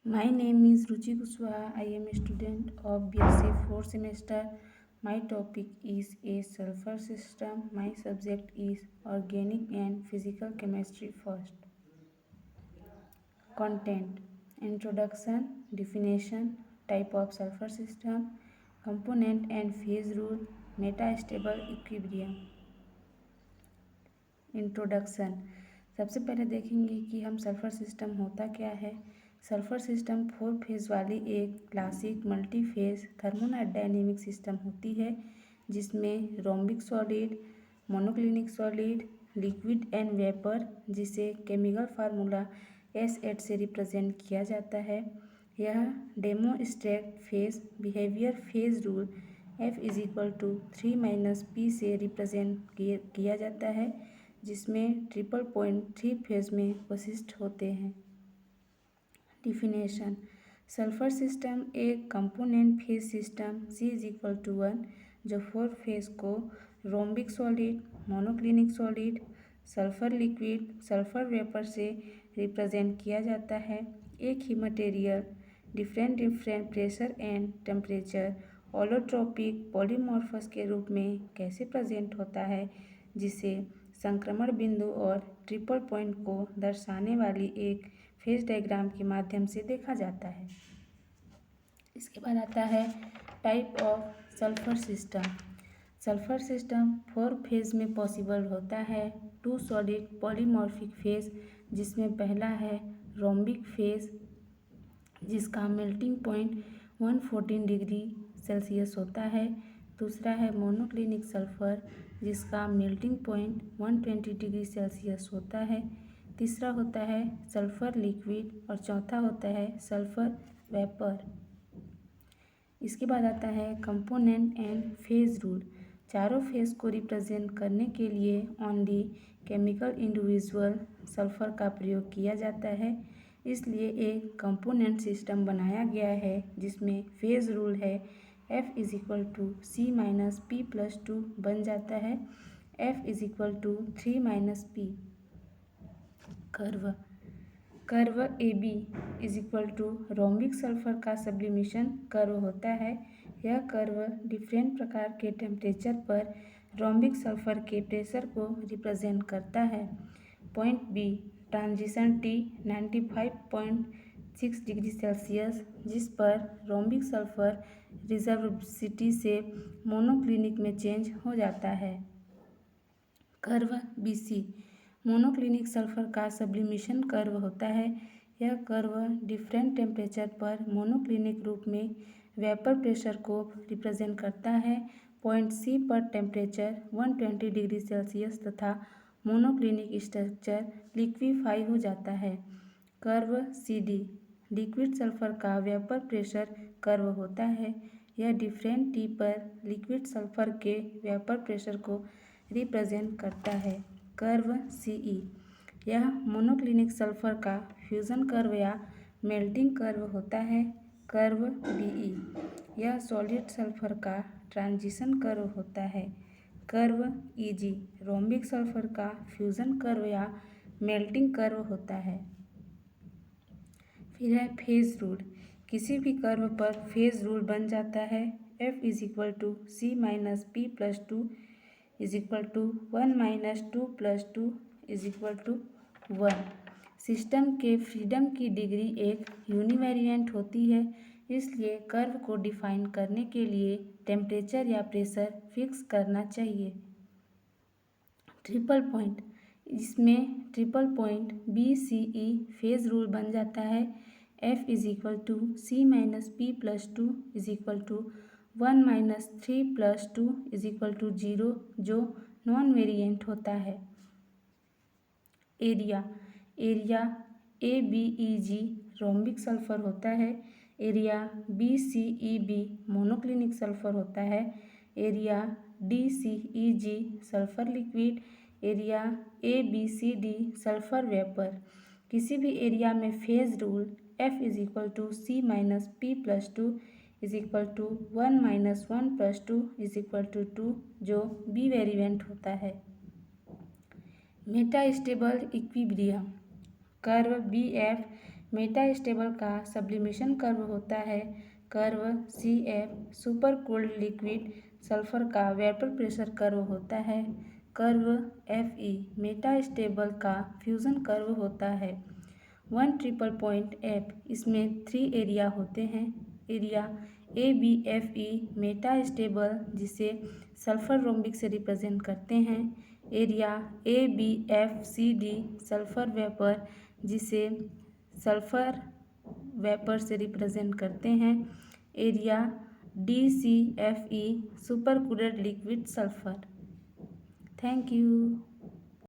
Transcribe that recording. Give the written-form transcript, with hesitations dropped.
My name is Ruchi Kushwaha. I am a student of BSc 4th semester. My topic is a sulfur system. My subject is organic and physical chemistry first. Content: Introduction, definition, type of sulfur system, component and phase rule, metastable equilibrium. Introduction. सबसे पहले देखेंगे कि हम sulphur system होता क्या है। Sulphur system 4 phase वाली एक classic multi phase thermodynamic system होती है जिसमें rhombic solid, monoclinic solid, liquid and vapour, जिसे केमिकल फार्मूला S8 से रिप्रेजेंट किया जाता है। यह demonstrate phase behaviour phase rule F=3 - P से रिप्रेजेंट किया जाता है, जिसमें 3 फेज में वशिष्ठ होते हैं। डिफिनेशन: सल्फर सिस्टम एक कंपोनेंट फेज सिस्टम C=1 जो 4 फेज को rhombic solid, monoclinic solid, sulphur liquid, sulphur vapour से रिप्रेजेंट किया जाता है। एक ही material different pressure and temperature allotropic polymorphous के रूप में कैसे प्रेजेंट होता है, जिसे संक्रमण बिंदु और ट्रिपल पॉइंट को दर्शाने वाली एक फेज डायग्राम के माध्यम से देखा जाता है। इसके बाद आता है type of sulphur system. Sulphur system 4 phase में पॉसिबल होता है। 2 सॉलिड पॉलीमॉर्फिक फेज, जिसमें पहला है रोम्बिक फेज जिसका मेल्टिंग पॉइंट 114 डिग्री सेल्सियस होता है। दूसरा है मोनोक्लिनिक सल्फर जिसका मेल्टिंग पॉइंट 120 डिग्री सेल्सियस होता है। तीसरा होता है सल्फर लिक्विड और चौथा होता है सल्फर वेपर। इसके बाद आता है कंपोनेंट एंड फेज रूल। चारों फेज को रिप्रेजेंट करने के लिए ओनली केमिकल इंडिविजुअल सल्फर का प्रयोग किया जाता है, इसलिए एक कंपोनेंट सिस्टम बनाया गया है जिसमें फेज रूल है F=C-P+2 बन जाता है F=3 - P। Curve AB rhombic sulphur का सब्लिमेशन कर्व होता है। यह कर्व डिफरेंट प्रकार के टेम्परेचर पर रोम्बिक सल्फर के प्रेशर को रिप्रेजेंट करता है। Point B transition T 95.6 degree Celsius, जिस पर रोम्बिक सल्फर रिजर्वसिटी से मोनोक्लिनिक में चेंज हो जाता है। कर्व BC मोनोक्लिनिक सल्फर का सब्लिमेशन कर्व होता है। यह कर्व डिफरेंट टेम्परेचर पर मोनोक्लिनिक रूप में वेपर प्रेशर को रिप्रेजेंट करता है। पॉइंट C पर टेम्परेचर 120 डिग्री सेल्सियस तथा मोनोक्लिनिक स्ट्रक्चर लिक्विफाई हो जाता है। कर्व CD लिक्विड सल्फर का वेपर प्रेशर कर्व होता है। यह डिफरेंट T पर लिक्विड सल्फर के वेपर प्रेशर को रिप्रेजेंट करता है। कर्व CE यह मोनोक्लिनिक सल्फर का फ्यूजन कर्व या मेल्टिंग कर्व होता है। कर्व BE यह सॉलिड सल्फर का ट्रांजिशन कर्व होता है। कर्व EG रोम्बिक सल्फर का फ्यूजन कर्व या मेल्टिंग कर्व होता है। फिर है फेज रूल। किसी भी कर्व पर फेज रूल बन जाता है F=C-P+2 1 - 2 + 2 = 1। सिस्टम के फ्रीडम की डिग्री एक यूनिवेरिएंट होती है, इसलिए कर्व को डिफाइन करने के लिए टेम्परेचर या प्रेशर फिक्स करना चाहिए। ट्रिपल पॉइंट इसमें triple point BCE phase rule बन जाता है F=C-P+2 1 - 3 + 2 = 0, जो नॉन वेरिएंट होता है। एरिया ABEG रोम्बिक सल्फर होता है। एरिया BCEB मोनोक्लिनिक सल्फर होता है। Area DCEG sulphur liquid. Area ABCD sulphur vapour. किसी भी एरिया में फेज रूल F=C - P+2 1 - 1 + 2 = 2, जो बी वेरिएंट होता है। Metastable equilibrium curve BF Meta stable का सब्लिमेशन कर्व होता है curve CF super cold liquid sulphur का वेपर प्रेशर कर्व होता है कर्व FE मेटा स्टेबल का फ्यूज़न कर्व होता है 1 ट्रिपल पॉइंट F इसमें 3 एरिया होते हैं एरिया ABFE मेटा स्टेबल जिसे सल्फर रोम्बिक से रिप्रेजेंट करते हैं एरिया ABFCD सल्फर वेपर जिसे सल्फर वेपर से रिप्रेजेंट करते हैं area DCFE super cooled liquid sulphur. Thank you.